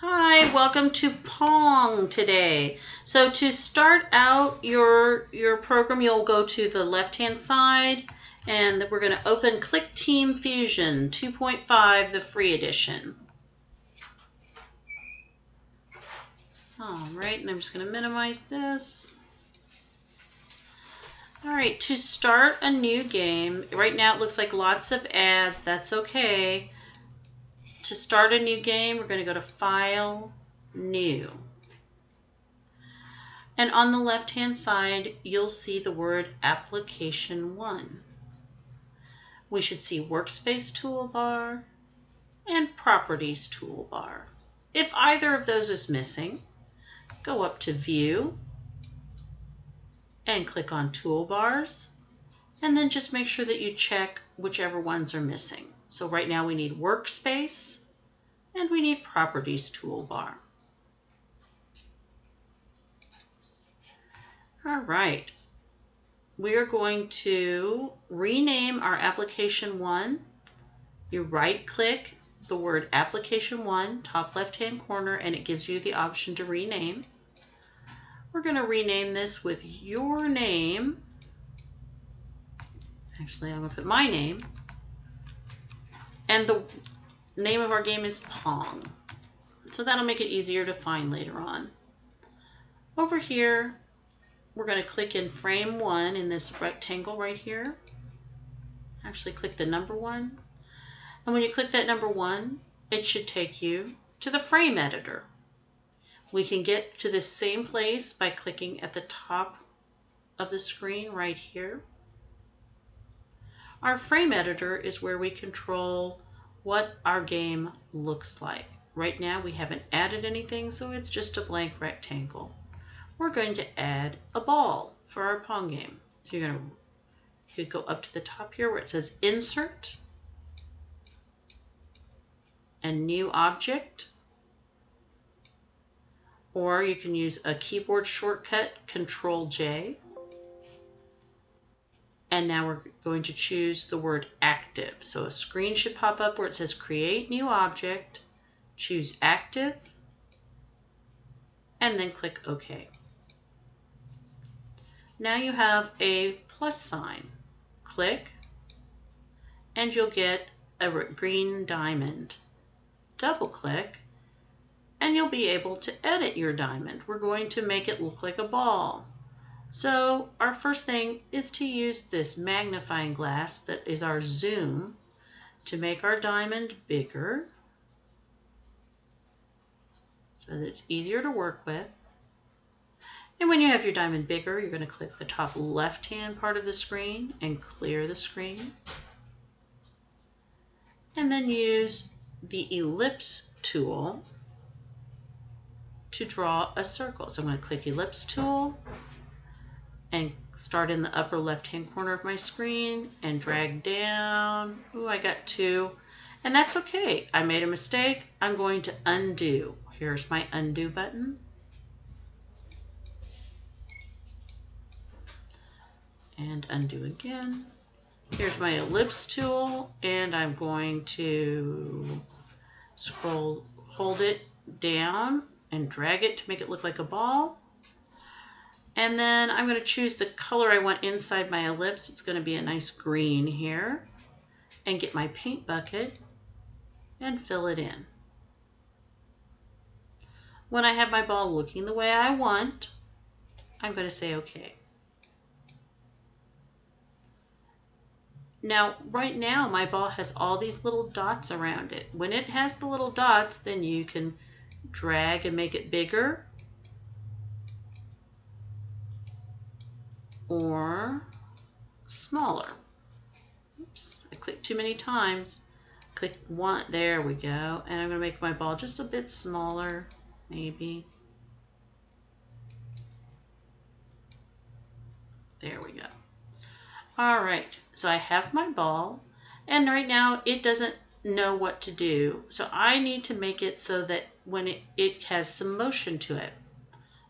Hi, welcome to Pong today. So to start out your program, you'll go to the left-hand side and we're going to open ClickTeam Fusion 2.5, the free edition. All right, and I'm just going to minimize this. All right, to start a new game, right now it looks like lots of ads. That's okay. To start a new game, we're going to go to File, New. And on the left-hand side, you'll see the word Application 1. We should see Workspace Toolbar and Properties Toolbar. If either of those is missing, go up to View and click on Toolbars, and then just make sure that you check whichever ones are missing. So right now we need Workspace and we need Properties Toolbar. All right, we are going to rename our Application 1. You right-click the word Application 1, top left-hand corner, and it gives you the option to rename. We're going to rename this with your name. Actually, I'm going to put my name. And the name of our game is Pong. So that'll make it easier to find later on. Over here, we're going to click in frame 1 in this rectangle right here. Actually, click the number 1. And when you click that number 1, it should take you to the frame editor. We can get to the same place by clicking at the top of the screen right here. Our frame editor is where we control what our game looks like. Right now we haven't added anything, so it's just a blank rectangle. We're going to add a ball for our Pong game. So you could go up to the top here where it says Insert and New Object. Or you can use a keyboard shortcut, Control-J. And now we're going to choose the word Active. So a screen should pop up where it says Create New Object, choose Active, and then click OK. Now you have a plus sign. Click, and you'll get a green diamond. Double click, and you'll be able to edit your diamond. We're going to make it look like a ball. So our first thing is to use this magnifying glass that is our zoom to make our diamond bigger so that it's easier to work with. And when you have your diamond bigger, you're going to click the top left-hand part of the screen and clear the screen. And then use the ellipse tool to draw a circle. So I'm going to click Ellipse tool and start in the upper left-hand corner of my screen and drag down. Ooh, I got 2. And that's okay. I made a mistake. I'm going to undo. Here's my undo button. And undo again. Here's my ellipse tool, and I'm going to hold it down and drag it to make it look like a ball. And then I'm going to choose the color I want inside my ellipse. It's going to be a nice green here. And get my paint bucket and fill it in. When I have my ball looking the way I want, I'm going to say OK. Now, right now, my ball has all these little dots around it. When it has the little dots, then you can drag and make it bigger or smaller. Oops, I clicked too many times. Click 1, there we go. And I'm going to make my ball just a bit smaller, maybe. There we go. All right, so I have my ball, and right now it doesn't know what to do. So I need to make it so that when it has some motion to it.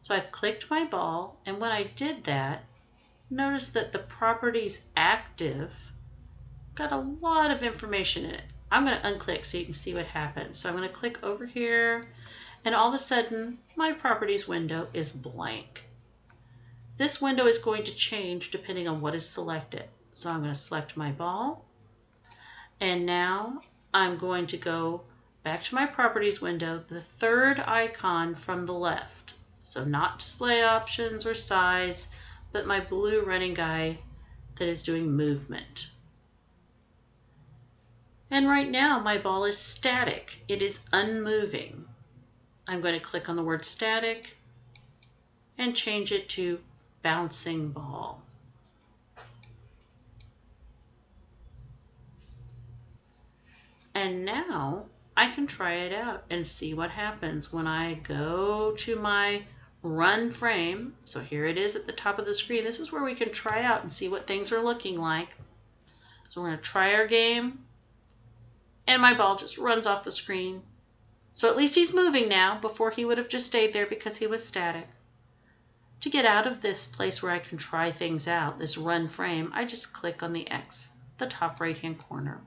So I've clicked my ball, and when I did that, notice that the properties active got a lot of information in it. I'm going to unclick so you can see what happens. So I'm going to click over here, And all of a sudden, my properties window is blank. This window is going to change depending on what is selected. So I'm going to select my ball. And now I'm going to go back to my properties window, the third icon from the left. So not display options or size, but my blue running guy that is doing movement. And right now my ball is static. It is unmoving. I'm going to click on the word static and change it to bouncing ball. And now I can try it out and see what happens when I go to my run frame. So here it is at the top of the screen. This is where we can try out and see what things are looking like. So we're going to try our game, and my ball just runs off the screen. So at least he's moving now. Before he would have just stayed there because he was static. To get out of this place where I can try things out, this run frame, I just click on the X, the top right-hand corner.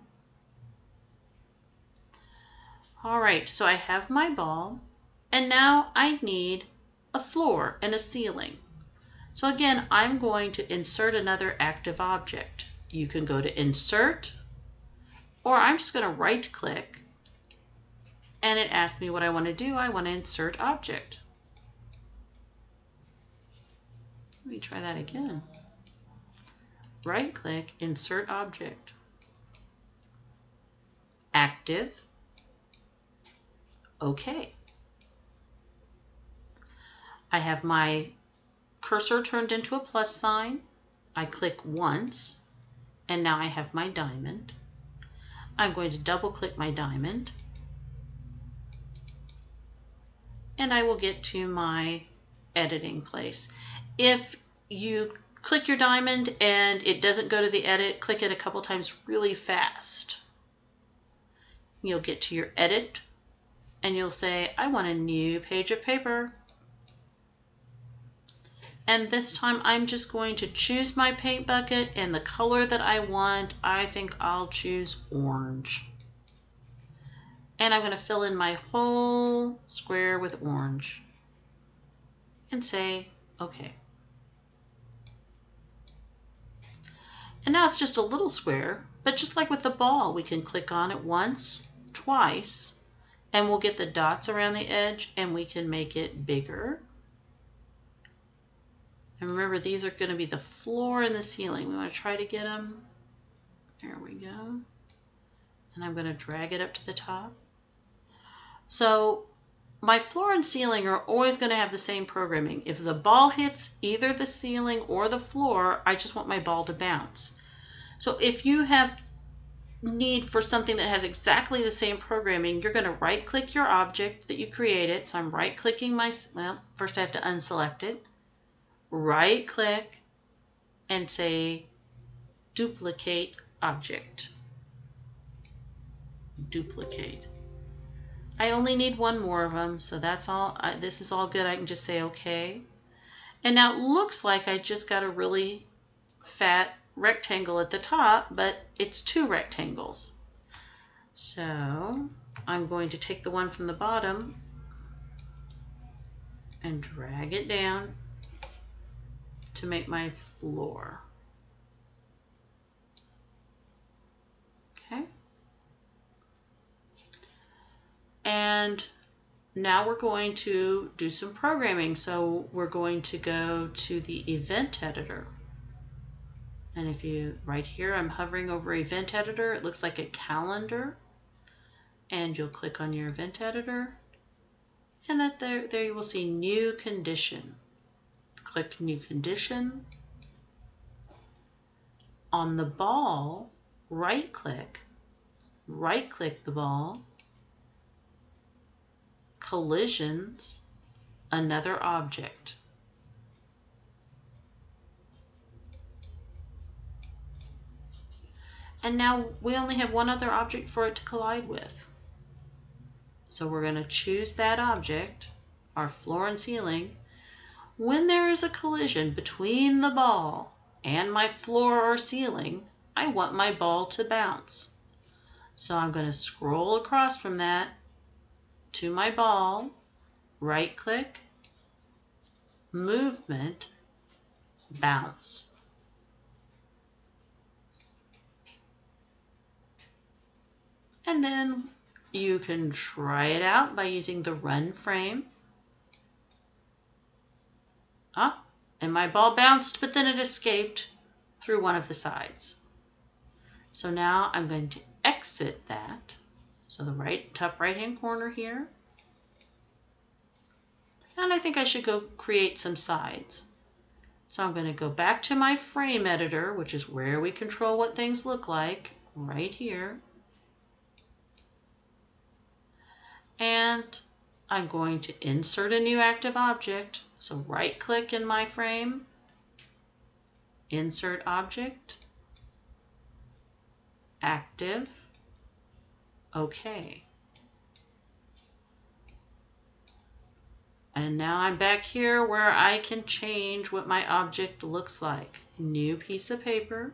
All right, so I have my ball, and now I need a floor and a ceiling. So again, I'm going to insert another active object. You can go to Insert, or I'm just going to right-click, and it asks me what I want to do. I want to insert object. Let me try that again. Right-click, Insert object. Active. OK. I have my cursor turned into a plus sign. I click once, and now I have my diamond. I'm going to double click my diamond, and I will get to my editing place. If you click your diamond and it doesn't go to the edit, click it a couple times really fast. You'll get to your edit, and you'll say, I want a new page of paper. And this time I'm just going to choose my paint bucket, and the color that I want, I think I'll choose orange. And I'm going to fill in my whole square with orange and say, OK. And now it's just a little square, but just like with the ball, we can click on it once, twice, and we'll get the dots around the edge, and we can make it bigger. And remember, these are going to be the floor and the ceiling. We want to try to get them. There we go. And I'm going to drag it up to the top. So my floor and ceiling are always going to have the same programming. If the ball hits either the ceiling or the floor, I just want my ball to bounce. So if you have need for something that has exactly the same programming, you're going to right-click your object that you created. So I'm right-clicking my, well, first I have to unselect it. Right-click and say Duplicate Object. Duplicate. I only need one more of them, so that's all. This is all good. I can just say OK. And now it looks like I just got a really fat rectangle at the top, but it's two rectangles. So I'm going to take the one from the bottom and drag it down to make my floor. Okay. And now we're going to do some programming. So we're going to go to the event editor. And if you, right here, I'm hovering over event editor. It looks like a calendar. And you'll click on your event editor. And there you will see new condition. Click new condition. On the ball, right-click the ball, collisions, another object. And now we only have one other object for it to collide with. So we're going to choose that object, our floor and ceiling. When there is a collision between the ball and my floor or ceiling, I want my ball to bounce. So I'm going to scroll across from that to my ball, right click, movement, bounce. And then you can try it out by using the run frame. And my ball bounced, but then it escaped through one of the sides. So now I'm going to exit that. So the top right hand corner here. And I think I should go create some sides. So I'm going to go back to my frame editor, which is where we control what things look like, right here. And I'm going to insert a new active object. So right click in my frame, insert object, active, OK. And now I'm back here where I can change what my object looks like. New piece of paper.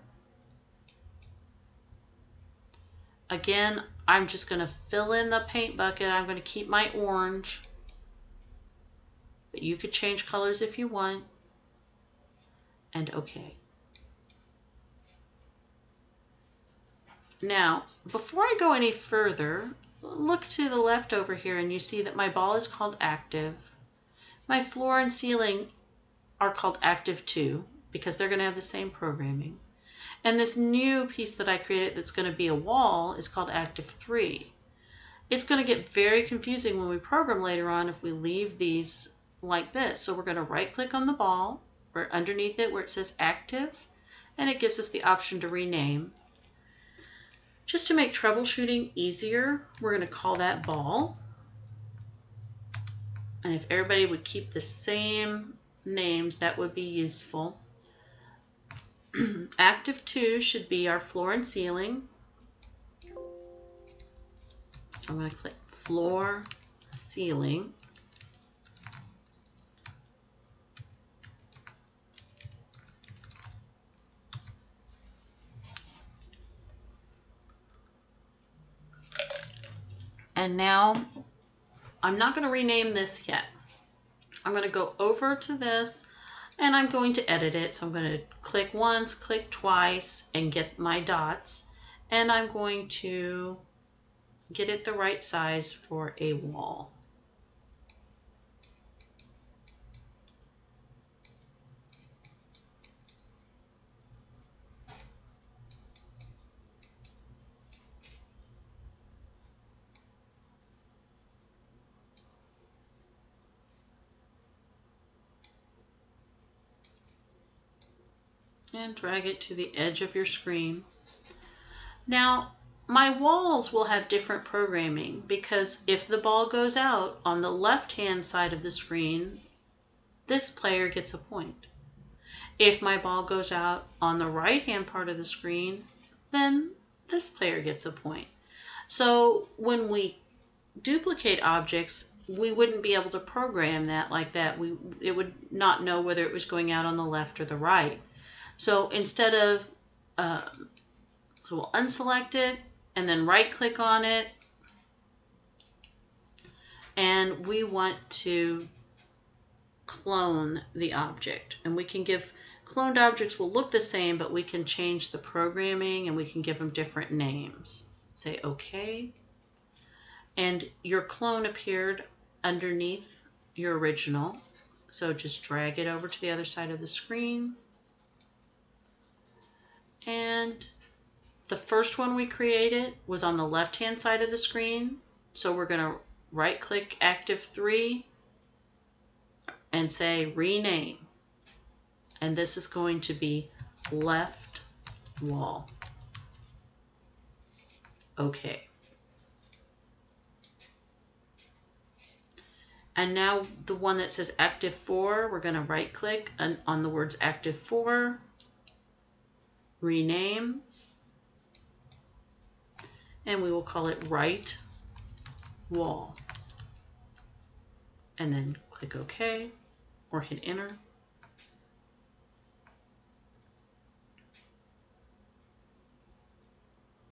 Again, I'm just going to fill in the paint bucket. I'm going to keep my orange. But you could change colors if you want. And OK. Now, before I go any further, look to the left over here and you see that my ball is called active. My floor and ceiling are called active 2 because they're going to have the same programming. And this new piece that I created that's going to be a wall is called active 3. It's going to get very confusing when we program later on if we leave these like this. So we're going to right click on the ball or underneath it where it says active, and it gives us the option to rename. Just to make troubleshooting easier, we're going to call that ball. And if everybody would keep the same names, that would be useful. Active 2 should be our floor and ceiling. So I'm going to click floor, ceiling. And now I'm not going to rename this yet. I'm going to go over to this and I'm going to edit it. So I'm going to click once, click twice, and get my dots. And I'm going to get it the right size for a wall. And drag it to the edge of your screen. Now, my walls will have different programming because if the ball goes out on the left-hand side of the screen, this player gets a point. If my ball goes out on the right-hand part of the screen, then this player gets a point. So when we duplicate objects, we wouldn't be able to program that like that. It would not know whether it was going out on the left or the right. So instead of, so we'll unselect it and then right click on it. And we want to clone the object. And we can give, cloned objects will look the same, but we can change the programming and we can give them different names. Say OK. And your clone appeared underneath your original. So just drag it over to the other side of the screen. And the first one we created was on the left-hand side of the screen. So we're going to right-click Active 3 and say Rename. And this is going to be Left Wall. OK. And now the one that says Active 4, we're going to right-click on the words Active 4. Rename, and we will call it Right Wall. And then click OK or hit Enter.